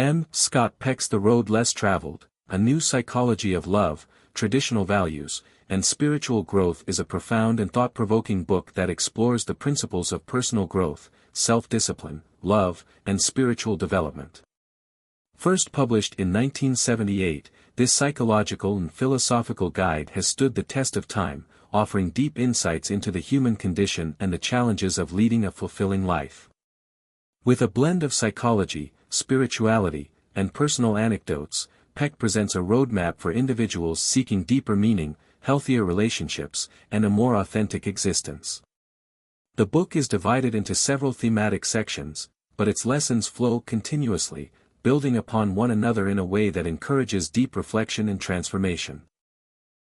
M. Scott Peck's The Road Less Traveled, A New Psychology of Love, Traditional Values, and Spiritual Growth is a profound and thought-provoking book that explores the principles of personal growth, self-discipline, love, and spiritual development. First published in 1978, this psychological and philosophical guide has stood the test of time, offering deep insights into the human condition and the challenges of leading a fulfilling life. With a blend of psychology, spirituality, and personal anecdotes, Peck presents a roadmap for individuals seeking deeper meaning, healthier relationships, and a more authentic existence. The book is divided into several thematic sections, but its lessons flow continuously, building upon one another in a way that encourages deep reflection and transformation.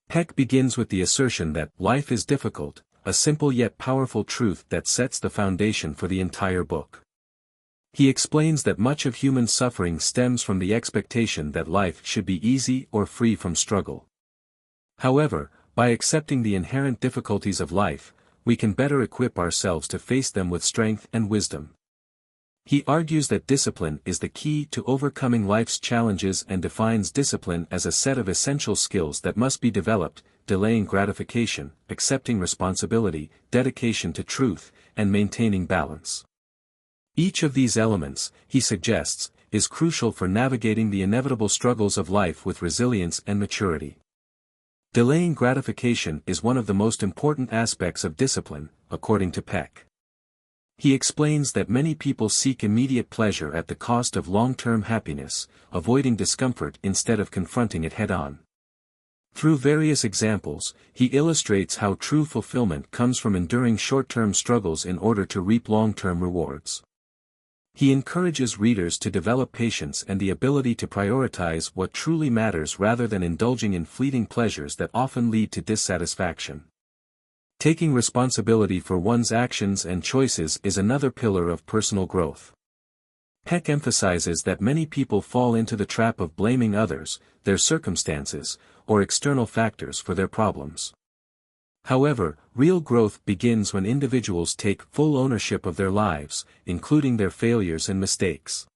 Peck begins with the assertion that life is difficult, a simple yet powerful truth that sets the foundation for the entire book. He explains that much of human suffering stems from the expectation that life should be easy or free from struggle. However, by accepting the inherent difficulties of life, we can better equip ourselves to face them with strength and wisdom. He argues that discipline is the key to overcoming life's challenges and defines discipline as a set of essential skills that must be developed: delaying gratification, accepting responsibility, dedication to truth, and maintaining balance. Each of these elements, he suggests, is crucial for navigating the inevitable struggles of life with resilience and maturity. Delaying gratification is one of the most important aspects of discipline, according to Peck. He explains that many people seek immediate pleasure at the cost of long-term happiness, avoiding discomfort instead of confronting it head-on. Through various examples, he illustrates how true fulfillment comes from enduring short-term struggles in order to reap long-term rewards. He encourages readers to develop patience and the ability to prioritize what truly matters rather than indulging in fleeting pleasures that often lead to dissatisfaction. Taking responsibility for one's actions and choices is another pillar of personal growth. Peck emphasizes that many people fall into the trap of blaming others, their circumstances, or external factors for their problems. However, real growth begins when individuals take full ownership of their lives, including their failures and mistakes.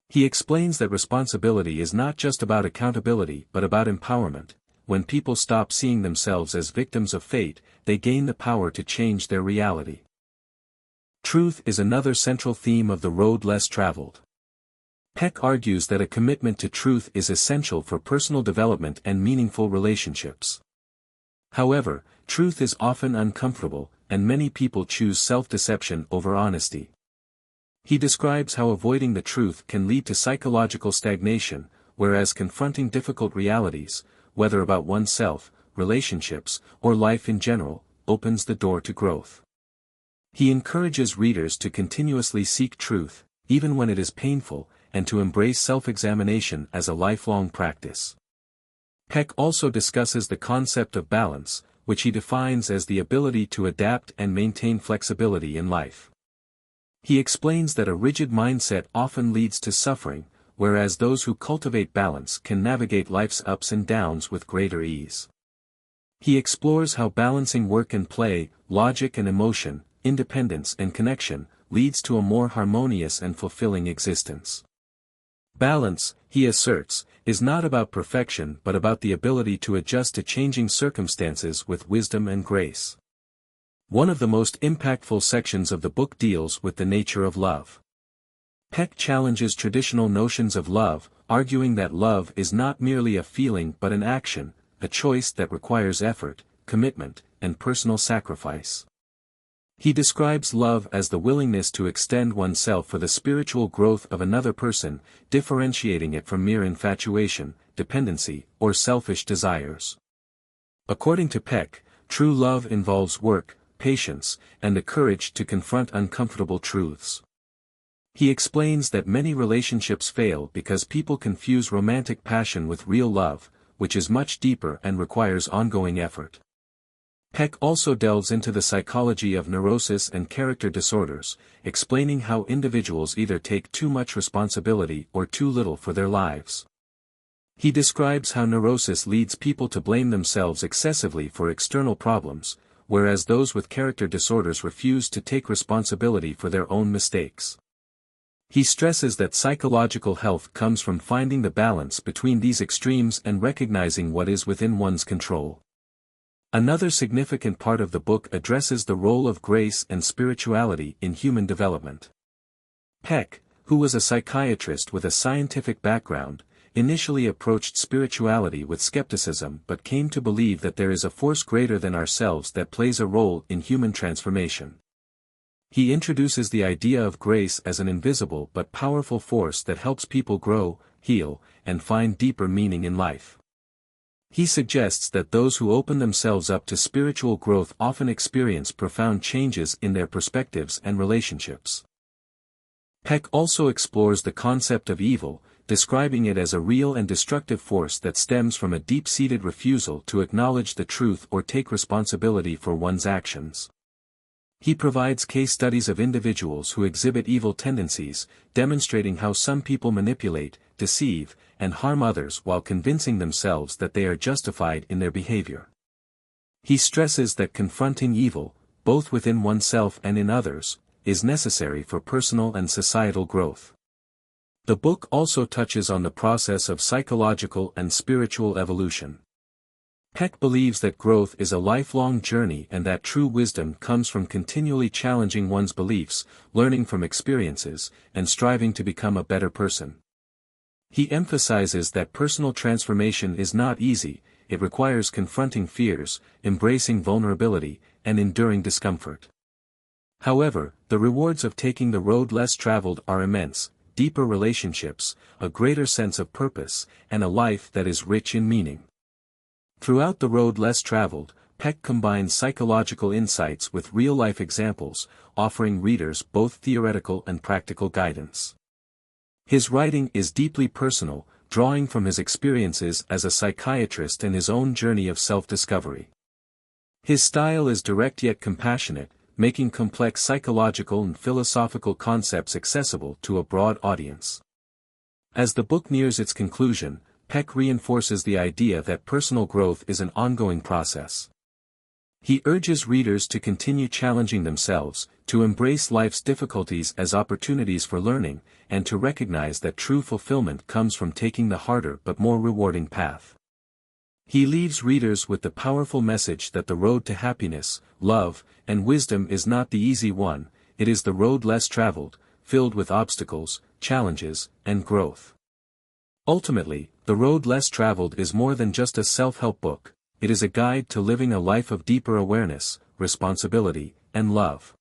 He explains that responsibility is not just about accountability but about empowerment. When people stop seeing themselves as victims of fate, they gain the power to change their reality. Truth is another central theme of The Road Less Traveled. Peck argues that a commitment to truth is essential for personal development and meaningful relationships. However, truth is often uncomfortable, and many people choose self-deception over honesty. He describes how avoiding the truth can lead to psychological stagnation, whereas confronting difficult realities, whether about oneself, relationships, or life in general, opens the door to growth. He encourages readers to continuously seek truth, even when it is painful, and to embrace self-examination as a lifelong practice. Peck also discusses the concept of balance, which he defines as the ability to adapt and maintain flexibility in life. He explains that a rigid mindset often leads to suffering, whereas those who cultivate balance can navigate life's ups and downs with greater ease. He explores how balancing work and play, logic and emotion, independence and connection, leads to a more harmonious and fulfilling existence. Balance, he asserts, is not about perfection but about the ability to adjust to changing circumstances with wisdom and grace. One of the most impactful sections of the book deals with the nature of love. Peck challenges traditional notions of love, arguing that love is not merely a feeling but an action, a choice that requires effort, commitment, and personal sacrifice. He describes love as the willingness to extend oneself for the spiritual growth of another person, differentiating it from mere infatuation, dependency, or selfish desires. According to Peck, true love involves work, patience, and the courage to confront uncomfortable truths. He explains that many relationships fail because people confuse romantic passion with real love, which is much deeper and requires ongoing effort. Peck also delves into the psychology of neurosis and character disorders, explaining how individuals either take too much responsibility or too little for their lives. He describes how neurosis leads people to blame themselves excessively for external problems, whereas those with character disorders refuse to take responsibility for their own mistakes. He stresses that psychological health comes from finding the balance between these extremes and recognizing what is within one's control. Another significant part of the book addresses the role of grace and spirituality in human development. Peck, who was a psychiatrist with a scientific background, initially approached spirituality with skepticism but came to believe that there is a force greater than ourselves that plays a role in human transformation. He introduces the idea of grace as an invisible but powerful force that helps people grow, heal, and find deeper meaning in life. He suggests that those who open themselves up to spiritual growth often experience profound changes in their perspectives and relationships. Peck also explores the concept of evil, describing it as a real and destructive force that stems from a deep-seated refusal to acknowledge the truth or take responsibility for one's actions. He provides case studies of individuals who exhibit evil tendencies, demonstrating how some people manipulate, deceive, and harm others while convincing themselves that they are justified in their behavior. He stresses that confronting evil, both within oneself and in others, is necessary for personal and societal growth. The book also touches on the process of psychological and spiritual evolution. Peck believes that growth is a lifelong journey and that true wisdom comes from continually challenging one's beliefs, learning from experiences, and striving to become a better person. He emphasizes that personal transformation is not easy, it requires confronting fears, embracing vulnerability, and enduring discomfort. However, the rewards of taking the road less traveled are immense: deeper relationships, a greater sense of purpose, and a life that is rich in meaning. Throughout The Road Less Traveled, Peck combines psychological insights with real-life examples, offering readers both theoretical and practical guidance. His writing is deeply personal, drawing from his experiences as a psychiatrist and his own journey of self-discovery. His style is direct yet compassionate, making complex psychological and philosophical concepts accessible to a broad audience. As the book nears its conclusion, Peck reinforces the idea that personal growth is an ongoing process. He urges readers to continue challenging themselves, to embrace life's difficulties as opportunities for learning, and to recognize that true fulfillment comes from taking the harder but more rewarding path. He leaves readers with the powerful message that the road to happiness, love, and wisdom is not the easy one, it is the road less traveled, filled with obstacles, challenges, and growth. Ultimately, The Road Less Traveled is more than just a self-help book, it is a guide to living a life of deeper awareness, responsibility, and love.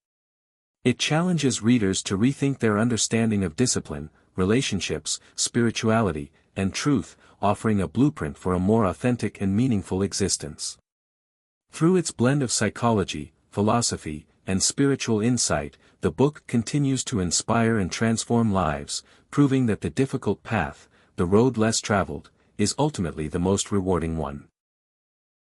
It challenges readers to rethink their understanding of discipline, relationships, spirituality, and truth, offering a blueprint for a more authentic and meaningful existence. Through its blend of psychology, philosophy, and spiritual insight, the book continues to inspire and transform lives, proving that the difficult path, the road less traveled, is ultimately the most rewarding one.